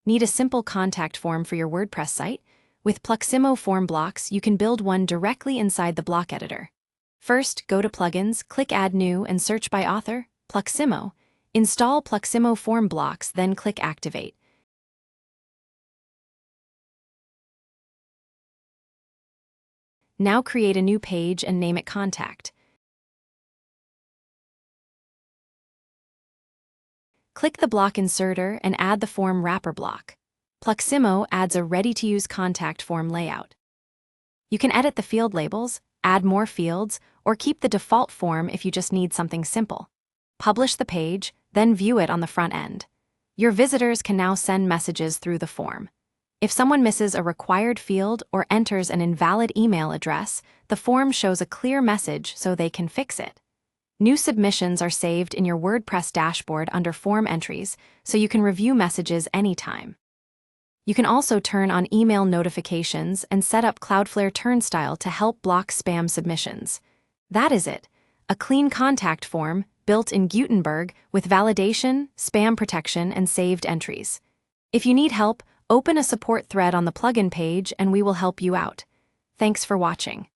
Need a simple contact form for your WordPress site? With Pluximo Form Blocks, you can build one directly inside the block editor. First, go to Plugins, click Add New, and search by author, Pluximo. Install Pluximo Form Blocks, then click Activate. Now create a new page and name it Contact. Click the block inserter and add the form wrapper block. Pluximo adds a ready-to-use contact form layout. You can edit the field labels, add more fields, or keep the default form if you just need something simple. Publish the page, then view it on the front end. Your visitors can now send messages through the form. If someone misses a required field or enters an invalid email address, the form shows a clear message so they can fix it. New submissions are saved in your WordPress dashboard under Form Entries, so you can review messages anytime. You can also turn on email notifications and set up Cloudflare Turnstile to help block spam submissions. That is it, a clean contact form built in Gutenberg with validation, spam protection, and saved entries. If you need help, open a support thread on the plugin page and we will help you out. Thanks for watching.